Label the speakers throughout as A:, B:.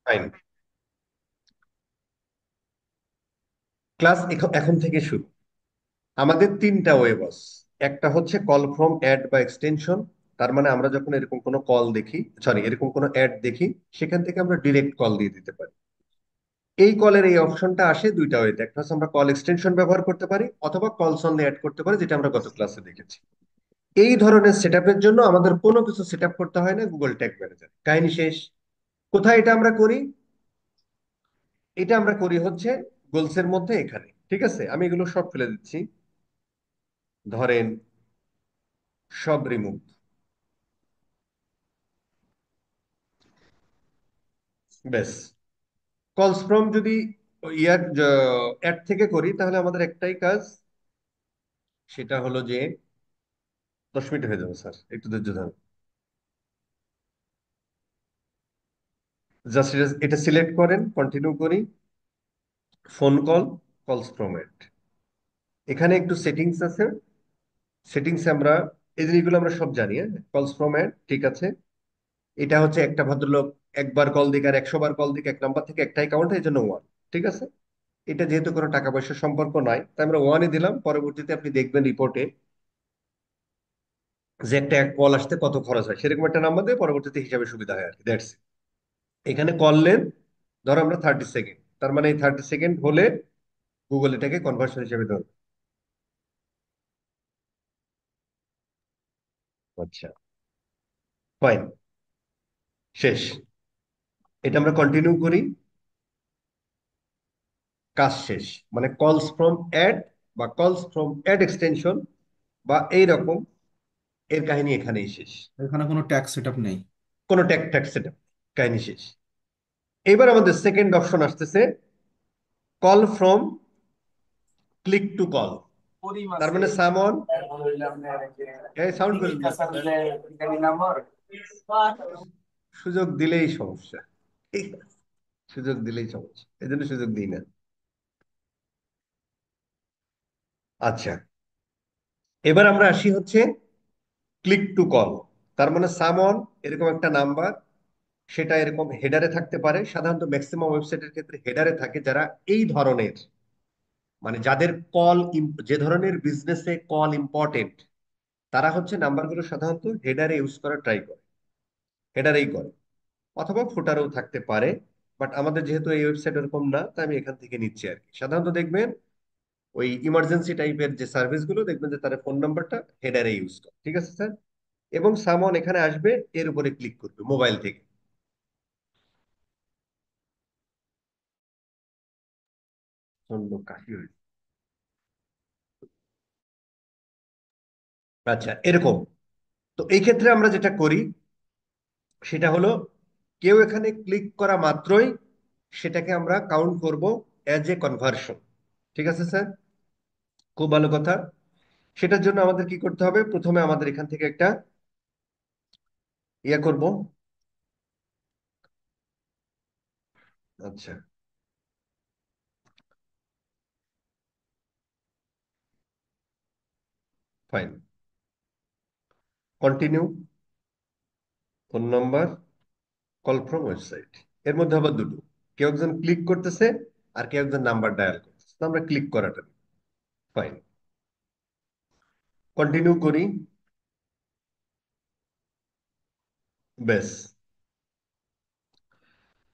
A: Fine. Class এখন থেকে শুরু। আমাদের তিনটা ওয়ে বস। একটা হচ্ছে কল ফ্রম অ্যাড বা এক্সটেনশন। তার মানে আমরা যখন এরকম কোনো কল দেখি, সরি এরকম কোনো অ্যাড দেখি, সেখান থেকে আমরা ডিরেক্ট কল দিয়ে দিতে পারি। এই কলের এই অপশনটা আসে দুইটা ওয়েতে। একটা হচ্ছে আমরা কল এক্সটেনশন ব্যবহার করতে পারি, অথবা কলস অনলি অ্যাড করতে পারি, যেটা আমরা গত ক্লাসে দেখেছি। এই ধরনের সেটআপের জন্য আমাদের কোনো কিছু সেটআপ করতে হয় না গুগল ট্যাগ ম্যানেজার। কাহিনী শেষ। কোথায় এটা আমরা করি? এটা আমরা করি হচ্ছে গোলসের মধ্যে এখানে। ঠিক আছে, আমি এগুলো সব ফেলে দিচ্ছি। ধরেন সব রিমুভ। ব্যাস। কলস ফ্রম যদি ইয়ার অ্যাড থেকে করি, তাহলে আমাদের একটাই কাজ, সেটা হলো যে 10 মিনিট হয়ে যাবে স্যার, একটু ধৈর্য ধরুন। জাস্ট এটা সিলেক্ট করেন, কন্টিনিউ করি। ফোন কল, কলস ফ্রম অ্যাড। এখানে একটু সেটিংস আছে। সেটিংসে আমরা এই জিনিসগুলো আমরা সব জানি। হ্যাঁ, কলস ফ্রম অ্যাড ঠিক আছে। এটা হচ্ছে একটা ভদ্রলোক একবার কল দিক আর 100 বার কল দিক, এক নাম্বার থেকে একটা অ্যাকাউন্ট, এই জন্য ওয়ান। ঠিক আছে। এটা যেহেতু কোনো টাকা পয়সার সম্পর্ক নাই, তাই আমরা ওয়ানই দিলাম। পরবর্তীতে আপনি দেখবেন রিপোর্টে যে একটা এক কল আসতে কত খরচ হয়, সেরকম একটা নাম্বার দিয়ে পরবর্তীতে হিসাবে সুবিধা হয় আর কি। দ্যাটস। এখানে কল লেন ধরো আমরা 30 সেকেন্ড, তার মানে এই 30 সেকেন্ড হলে গুগল এটাকে কনভার্সন হিসেবে ধরবে। আচ্ছা, ফাইন। শেষ। এটা আমরা কন্টিনিউ করি। কাজ শেষ। মানে কলস ফ্রম অ্যাড বা কলস ফ্রম অ্যাড এক্সটেনশন বা এইরকম, এর কাহিনী এখানেই শেষ।
B: এখানে কোনো ট্যাক্স সেটআপ নেই।
A: কোনো ট্যাগ ট্যাগ সেটআপ, কাহিনী শেষ। এবার আমাদের সেকেন্ড অপশন আসতেছে, call from click to call. তার মানে সামন, এই সাউন্ড করেন না স্যার, সুযোগ দিলেই সমস্যা। ঠিক আছে? সুযোগ দিলেই সমস্যা, এই জন্য সুযোগ দিই না। আচ্ছা, এবার আমরা আসি হচ্ছে ক্লিক টু কল। তার মানে সামন এরকম একটা নাম্বার, সেটা এরকম হেডারে থাকতে পারে। সাধারণত ম্যাক্সিমাম ওয়েবসাইটের ক্ষেত্রে হেডারে থাকে। যারা এই ধরনের, মানে যাদের কল, যে ধরনের বিজনেসে কল ইম্পর্টেন্ট, তারা হচ্ছে নাম্বারগুলো সাধারণত হেডারে ইউজ করা ট্রাই করে, হেডারেই করে। অথবা ফুটারেও থাকতে পারে। বাট আমাদের যেহেতু এই ওয়েবসাইট এরকম না, তাই আমি এখান থেকে নিচ্ছি আর কি। সাধারণত দেখবেন ওই ইমার্জেন্সি টাইপের যে সার্ভিসগুলো, দেখবেন যে তার ফোন নাম্বারটা হেডারে ইউজ করে। ঠিক আছে স্যার। এবং সামন এখানে আসবে, এর উপরে ক্লিক করবে মোবাইল থেকে। প্রচন্ড কাশি হয়েছে। আচ্ছা, এরকম। তো এই ক্ষেত্রে আমরা যেটা করি সেটা হলো, কেউ এখানে ক্লিক করা মাত্রই সেটাকে আমরা কাউন্ট করব অ্যাজ এ কনভার্সন। ঠিক আছে স্যার, খুব ভালো কথা। সেটার জন্য আমাদের কি করতে হবে? প্রথমে আমাদের এখান থেকে একটা ইয়ে করব। আচ্ছা, fine. Continue. Phone number, call from website. এর মধ্যে আবার দুটো, কেউ একজন ক্লিক করতেছে আর কেউ একজন নাম্বার ডায়াল করতেছে। তো আমরা ক্লিক করাটা, ফাইন। কন্টিনিউ করি। ব্যাস।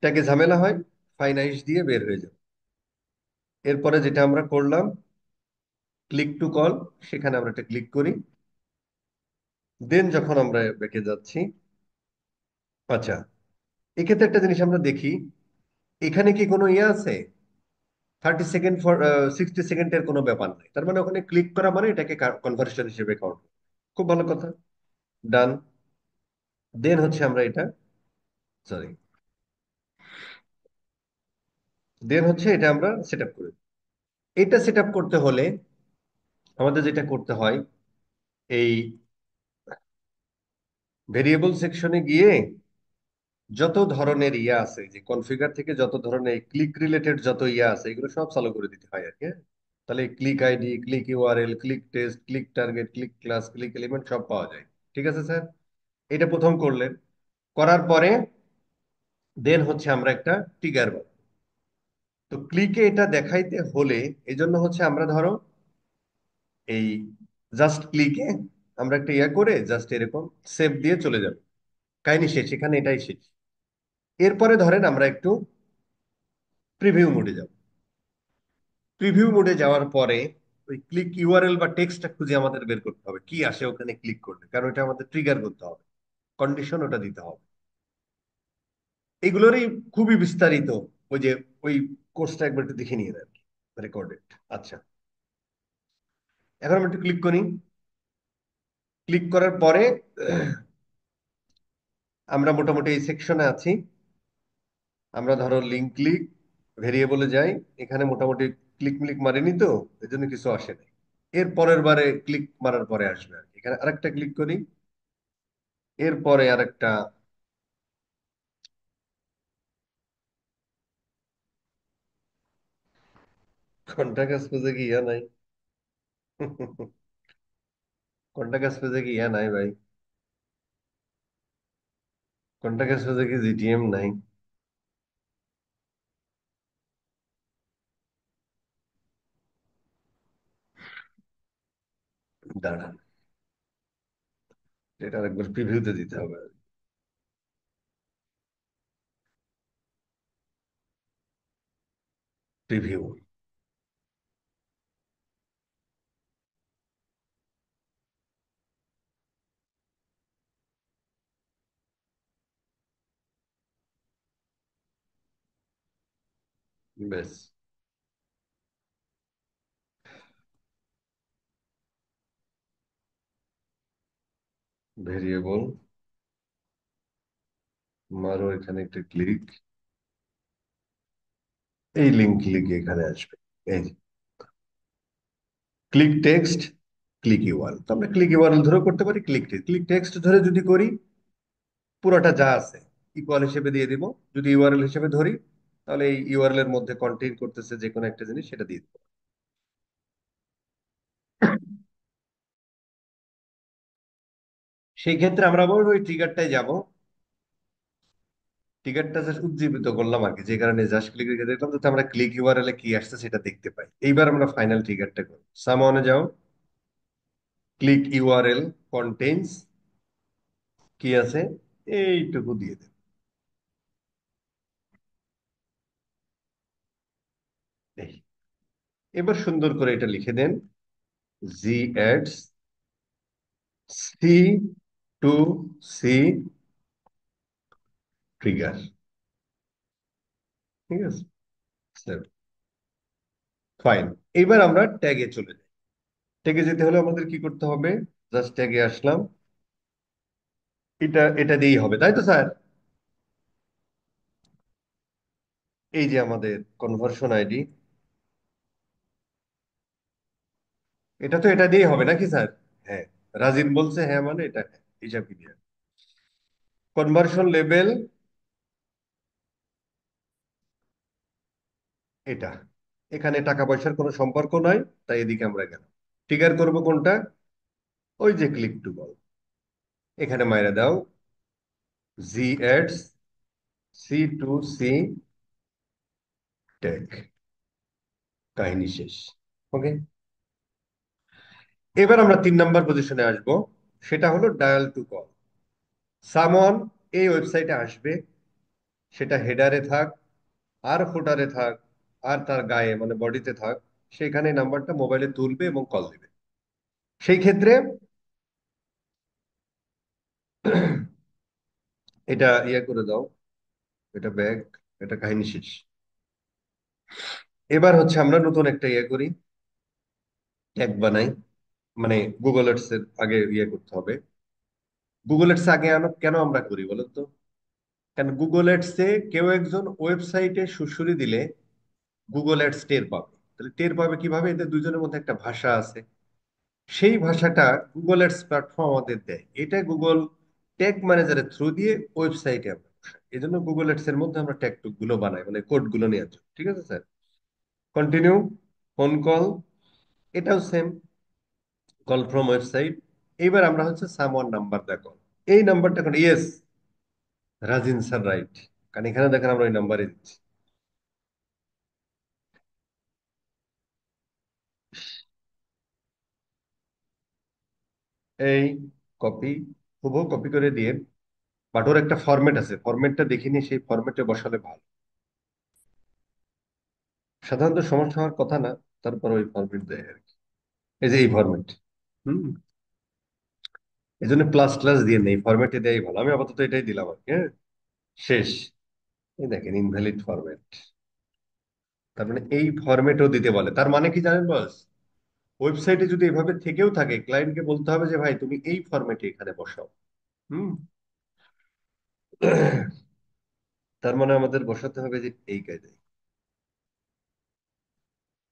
A: ট্যাগে ঝামেলা হয়, ফাইন আইস দিয়ে বের হয়ে যাবে। এরপরে যেটা আমরা করলাম, ক্লিক টু কল, সেখানে আমরা একটা ক্লিক করি। দেন যখন আমরা ব্যাকে যাচ্ছি, আচ্ছা, এক্ষেত্রে একটা জিনিস আমরা দেখি, এখানে কি কোনো ইয়ে আছে? 30 সেকেন্ড ফর 60 সেকেন্ডের কোনো ব্যাপার নাই। তার মানে ওখানে ক্লিক করা মানে এটাকে কনভার্সন হিসেবে কাউন্ট। খুব ভালো কথা। ডান। দেন হচ্ছে আমরা এটা, সরি, দেন হচ্ছে এটা আমরা সেট আপ করি। এটা সেট আপ করতে হলে আমাদের যেটা করতে হয়, এই ভেরিয়েবল সেকশনে গিয়ে যত ধরনের ইয়া আছে, যে কনফিগার থেকে যত ধরনের ক্লিক রিলেটেড যত ইয়া আছে, এগুলো সব চালু করে দিতে হয় আর কি। হ্যাঁ? তাহলে click ID, click URL, click test, click target, click class, click element সব পাওয়া যায়। ঠিক আছে স্যার। এটা প্রথম করলেন। করার পরে দেন হচ্ছে আমরা একটা ট্রিগার পাবো। তো ক্লিকে এটা দেখাইতে হলে এই জন্য হচ্ছে আমরা ধরো এই জাস্ট ক্লিকে আমরা একটা ইয়া করে জাস্ট এরকম সেভ দিয়ে চলে যাব, কাহিনী শেষ, এখানে এটাই শেষ। এরপরে ধরেন আমরা একটু প্রিভিউ মোডে যাব। প্রিভিউ মোডে যাওয়ার পরে ওই ক্লিক ইউআরএল বা টেক্সটটা খুঁজে আমাদের বের করতে হবে কি আসে ওখানে ক্লিক করলে, কারণ এটা আমাদের ট্রিগার করতে হবে, কন্ডিশন ওটা দিতে হবে। এগুলোরই খুবই বিস্তারিত ওই যে ওই কোর্সটা একবার একটু দেখে নিয়ে নেন রেকর্ডেড। আচ্ছা, এখন আমরা একটু ক্লিক করি। ক্লিক করার পরে আমরা মোটামুটি এই সেকশনে আছি। আমরা ধরো লিঙ্ক ক্লিক ভেরিয়েবলে যাই, এখানে মোটামুটি ক্লিক মিলিক মারিনি তো এই জন্য কিছু আসে নাই। এর পরের বারে ক্লিক মারার পরে আসবে আর কি। এখানে আরেকটা ক্লিক করি, এরপরে আরেকটা। কন্টাক্ট পেজে কি ইয়া নাই? কন্টাক্ট পেজে কি ইয়া নাই ভাই? কন্টাক্ট পেজে কি জিটিএম নাই? দাঁড়ান, এটা আরেকবার প্রিভিউতে দিতে হবে। প্রিভিউ, বেশ। ভেরিয়েবল মারো, এখানে একটা ক্লিক, এই লিঙ্ক ক্লিক এখানে আসবে। এই ক্লিক টেক্সট, ক্লিক ইউআরএল, তো আমরা ক্লিক ইউআরএল ধরে করতে পারি, ক্লিক টেক্সট, ক্লিক টেক্সট ধরে যদি করি পুরোটা যা আছে ইকুয়াল হিসেবে দিয়ে দিব। যদি ইউআরএল হিসেবে ধরি তাহলে এই ইউআরএল এর মধ্যে কন্টেইন করতেছে যে কোনো একটা জিনিস সেটা দিয়ে দিব। সেই ক্ষেত্রে আমরা বলবো ওই ট্রিগারটাই যাব, ট্রিগারটা জাস্ট উজ্জীবিত করলাম আর কি, যে কারণে জাস্ট ক্লিক রেখে দেখলাম যাতে আমরা ক্লিক ইউআরএল এ কি আসছে সেটা দেখতে পাই। এইবার আমরা ফাইনাল ট্রিগারটা করি, সামনে যাও, ক্লিক ইউআরএল কন্টেইনস কি আছে এইটুকু দিয়ে দেব। এই, এবার সুন্দর করে এটা লিখে দেন, G ads C to C trigger. ঠিক আছে, ফাইন। এবার আমরা ট্যাগে চলে যাই। ট্যাগে যেতে হলে আমাদের কি করতে হবে? জাস্ট ট্যাগে আসলাম, এটা এটা দিয়েই হবে তাই তো স্যার? এই যে আমাদের কনভার্সন আইডি, এটা তো এটা দিয়েই হবে নাকি স্যার? হ্যাঁ, রাজিন বলছে হ্যাঁ, মানে এটা হ্যাঁ, হিসাব কি দিয়ে কনভার্সন লেভেল এটা। এখানে টাকা পয়সার কোনো সম্পর্ক নাই, তাই এদিকে আমরা গেলাম। ট্রিগার করব কোনটা? ওই যে ক্লিক টু কল, এখানে মাইরা দাও G ads C to C tag, কাহিনী শেষ। ওকে, এবার আমরা 3 নম্বর পজিশনে আসব, সেটা হলো ডায়াল টু কল। সামন এই ওয়েবসাইটে আসবে, সেটা হেডারে থাক আর ফুটারে থাক আর তার গায়ে মানে বডিতে থাক, সেখানে নাম্বারটা মোবাইলে তুলবে এবং কল দিবে। সেই ক্ষেত্রে এটা ইয়ে করে দাও, এটা ব্যাগ, এটা কাহিনী শেষ। এবার হচ্ছে আমরা নতুন একটা ইয়ে করি, ট্যাগ বানাই, মানে গুগল এডস এর আগে ইয়ে করতে হবে। গুগল এডস আগে আনো কেন আমরা করি বলো তো? কারণ গুগল এডস এ কেউ একজন ওয়েবসাইটে সুড়সুড়ি দিলে গুগল অ্যাডস টের পাবে। তাহলে টের পাবে কিভাবে? এদের দুজনের মধ্যে একটা ভাষা আছে, সেই ভাষাটা গুগল অ্যাডস প্ল্যাটফর্ম আমাদের দেয়, এটা গুগল ট্যাগ ম্যানেজারের থ্রু দিয়ে ওয়েবসাইটে আমরা বসাই। এই জন্য গুগল অ্যাডস এর মধ্যে আমরা ট্যাগ টুক গুলো বানাই, মানে কোড গুলো নেওয়ার জন্য। ঠিক আছে স্যার? কন্টিনিউ। ফোন কল, এটাও সেম, কল ফ্রম ওয়েবসাইট। এইবার আমরা হচ্ছে সাম ওয়ান নাম্বার দেখো, এই নাম্বারটা এখন ইয়েস, রাজিন স্যার রাইট। কারণ এখানে দেখেন আমরা ওই নাম্বারই দিচ্ছি। এই কপি, হুবহু কপি করে দিয়ে, বাট ওর একটা ফরম্যাট আছে, ফরম্যাটটা দেখিনি, সেই ফরম্যাটে বসালে ভালো। সাধারণত সমস্যা হওয়ার কথা না, তারপর ওই ফরম্যাট দেয় আর কি। এই যে এই ফরম্যাট। হুম। এই জন্য প্লাস ক্লাস দিয়ে নেই, ফরম্যাটে দেয় ভালো। আমি আপাতত এটাই দিলাম আর কি, হ্যাঁ। শেষ। এই দেখেন ইনভ্যালিড ফরম্যাট। তার মানে এই ফরম্যাটও দিতে বলে, তার মানে কি জানেন বস? ওয়েবসাইটে যদি এভাবে থেকেও থাকে, ক্লায়েন্টকে বলতে হবে যে ভাই তুমি এই ফরম্যাটে এখানে বসাও। হুম। তার মানে আমাদের বসাতে হবে যে এই কায়দায়।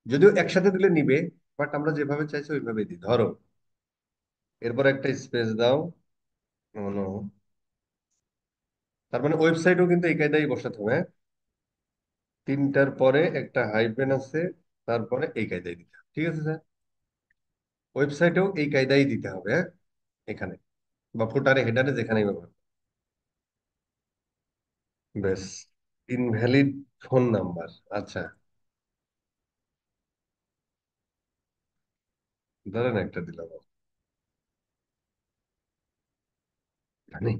A: যদিও একসাথে দিলে নিবে, বাট আমরা যেভাবে চাইছি ওইভাবে দিই। ধরো এরপর একটা স্পেস দাও। নো, তার মানে ওয়েবসাইটও কিন্তু এই কায়দায় বসাতে হবে, হ্যাঁ? তিনটার পরে একটা হাইফেন আছে, তারপরে এই কায়দায় দিতে হবে, ঠিক আছে স্যার? ওয়েবসাইটেও এই কায়দায় দিতে হবে, হ্যাঁ। এখানে বা ফুটারে হেডারে যেখানেই ব্যবহার। বেশ। Invalid phone number. আচ্ছা, ধরেন একটা দিলাম, মানে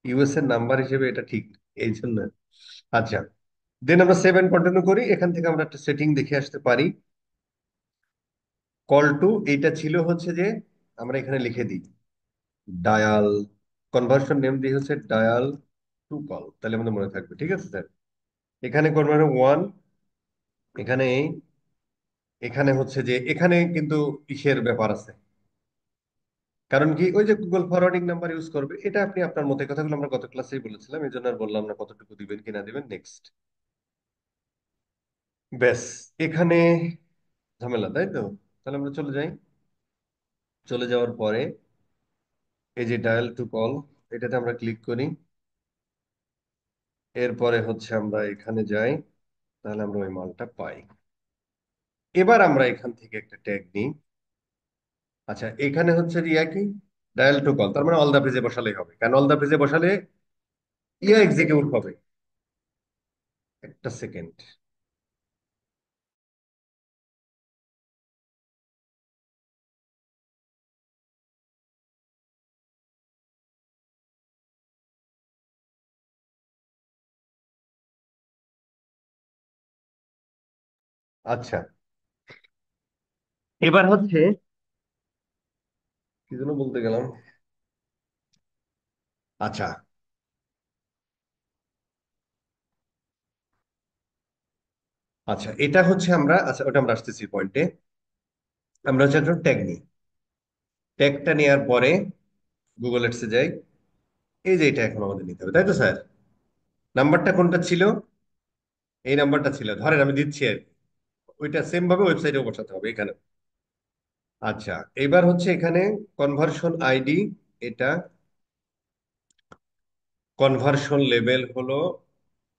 A: ইউএস এর নাম্বার হিসেবে এটা ঠিক, এই জন্য। আচ্ছা, দেন আমরা 7 কন্টিনিউ করি। এখান থেকে আমরা একটা সেটিং দেখে আসতে পারি। কল টু, এইটা ছিল হচ্ছে যে আমরা এখানে লিখে দিই ডায়াল, কনভার্সন নেম দিয়ে হচ্ছে ডায়াল টু কল, তাহলে আমাদের মনে থাকবে, ঠিক আছে স্যার? এখানে করবেন ওয়ান, এখানে এখানে হচ্ছে যে এখানে কিন্তু ইসের ব্যাপার আছে। কারণ কি, ওই যে গুগল ফরওয়ার্ডিং নাম্বার ইউজ করবে, এটা আপনি আপনার মতে, কথাগুলো আমরা গত ক্লাসেই বলেছিলাম, এই জন্য আর বললাম না কতটুকু দিবেন কি না দিবেন। নেক্সট। ব্যাস। এখানে ঝামেলা, তাই তো? তাহলে আমরা চলে যাই। চলে যাওয়ার পরে এই যে ডায়াল টু কল, এটাতে আমরা ক্লিক করি। এরপরে হচ্ছে আমরা এখানে যাই, তাহলে আমরা ওই মালটা পাই। এবার আমরা এখান থেকে একটা ট্যাগ নিই। আচ্ছা, এখানে হচ্ছে রিয়া কি, ডায়াল টু কল, তার মানে অল দা পেজে বসালেই হবে, কারণ অল দা পেজে বসালে ইয়া এক্সিকিউট হবে। একটা সেকেন্ড। আচ্ছা, এবার হচ্ছে কি যেন বলতে গেলাম। আচ্ছা, আচ্ছা এটা হচ্ছে আমরা, আচ্ছা ওটা আমরা আসতেছি পয়েন্টে। আমরা হচ্ছে একটা ট্যাগ নিই। ট্যাগটা নেওয়ার পরে গুগল এডসে যাই। এই যে এটা এখন আমাদের নিতে হবে, তাই তো স্যার? নাম্বারটা কোনটা ছিল? এই নাম্বারটা ছিল, ধরেন আমি দিচ্ছি আর কি। ওইটা সেম ভাবে ওয়েবসাইটেও বসাতে হবে এখানে। আচ্ছা, এবার হচ্ছে এখানে কনভার্সন আইডি, এটা কনভার্সন লেভেল হলো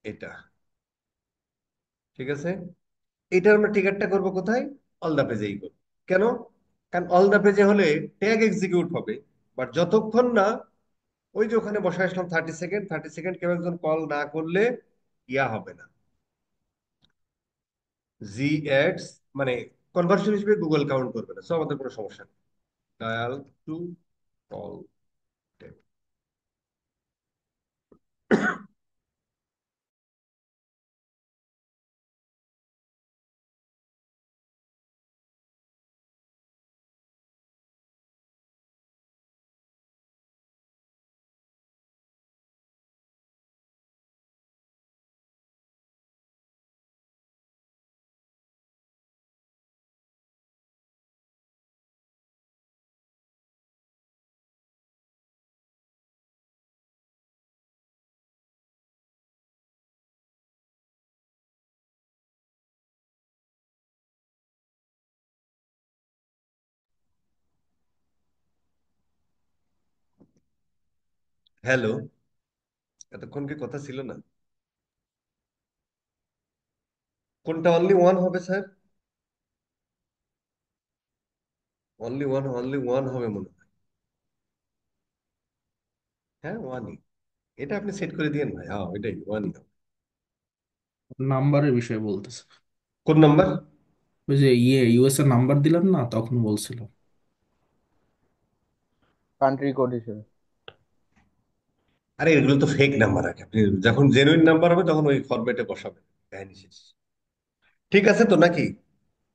A: এটা, ঠিক আছে? এটা আমরা টিকেটটা করব কোথায়? অল দা পেজেই করব। কেন? কারণ অল দা পেজে হলে ট্যাগ এক্সিকিউট হবে, বাট যতক্ষণ না ওই যে ওখানে বসে আসলাম 30 সেকেন্ড, 30 সেকেন্ড কেউ একজন কল না করলে ইয়া হবে না, জি অ্যাডস, মানে কনভার্সন হিসেবে গুগল কাউন্ট করবে না। সো আমাদের কোনো সমস্যা নেই। Dial to call tag. Hello, এতক্ষণ কি কথা ছিল না? কোনটা অনলি ওয়ান হবে sir? Only one, only one হবে মনে হয়। হ্যাঁ, ওয়ানই। এটা আপনি সেট করে দিয়েন ভাই, হ্যাঁ এটাই ওয়ানই।
B: নাম্বারের বিষয়ে বলতেছে।
A: কোন নাম্বার?
B: ওই যে ইউএস এর নাম্বার দিলেন না, তখন বলছিল।
C: কান্ট্রি কোড হিসেবে।
A: আরে এগুলো তো ফেক নাম্বার আছে, আপনি যখন জেনুইন নাম্বার হবে তখন ওই ফরম্যাটে বসাবেন, কাহিনী শেষ। ঠিক আছে তো নাকি?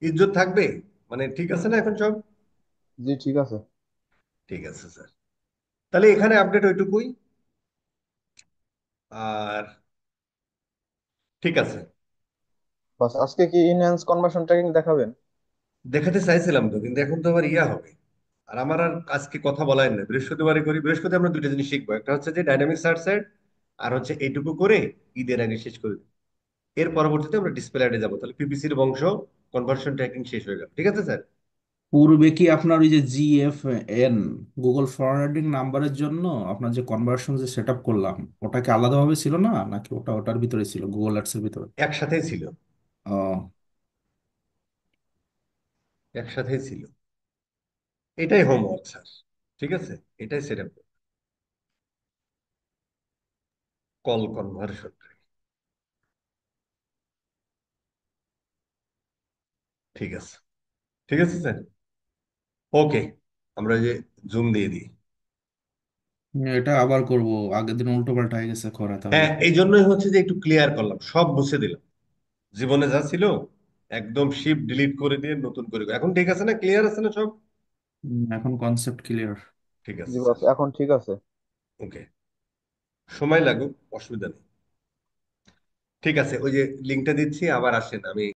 A: ইজ্জত থাকবে? মানে ঠিক আছে না এখন সব?
C: জি ঠিক আছে।
A: ঠিক আছে স্যার, তাহলে এখানে আপডেট ওইটুকুই। আর ঠিক আছে।
C: বাস আজকে কি ইনহ্যান্স কনভার্সন ট্র্যাকিং দেখাবেন?
A: দেখাতে চাইছিলাম তো, কিন্তু এখন তো আবার ইয়া হবে। আর আমার আর আজকে কথা বলাই না, বৃহস্পতিবারে করি। বৃহস্পতি আমরা দুইটা জিনিস শিখবো, একটা হচ্ছে যে ডাইনামিক সার্চ সাইট, আর হচ্ছে এইটুকু করে ঈদের আগে শেষ করে দিবো। এর পরবর্তীতে আমরা ডিসপ্লে অ্যাডে যাবো, তাহলে পিপিসির বংশ, কনভার্সন ট্র্যাকিং শেষ হয়ে গেল। ঠিক আছে স্যার?
B: পূর্বে কি আপনার ওই যে জিএফএন, গুগল ফরওয়ার্ডিং নাম্বারের জন্য আপনার যে কনভার্সন যে সেট আপ করলাম, ওটা কি আলাদাভাবে ছিল না, নাকি ওটা ওটার ভিতরে ছিল, গুগল অ্যাডস এর ভিতরে?
A: একসাথেই ছিল।
B: ও।
A: একসাথেই ছিল। এটাই হোমওয়ার্ক স্যার। ঠিক আছে, এটাই সেট আপ। Call conversion. ঠিক আছে। ঠিক আছে স্যার। ওকে, আমরা ওই যে জুম দিয়ে দিই।
B: এটা আবার করব? আগের দিন উল্টো পাল্টা হয়ে গেছে করা তাহলে।
A: হ্যাঁ, এই জন্যই হচ্ছে যে একটু ক্লিয়ার করলাম, সব মুছে দিলাম। জীবনে যা ছিল একদম শিপ ডিলিট করে দিয়ে নতুন করে, এখন ঠিক আছে না? ক্লিয়ার আছে না সব?
B: এখন কনসেপ্ট ক্লিয়ার।
A: ঠিক আছে
C: জি
A: স্যার।
C: বাস এখন ঠিক আছে।
A: ওকে, সময় লাগুক, অসুবিধা নেই। ঠিক আছে, ওই যে লিঙ্কটা দিচ্ছি, আবার আসেন, আমি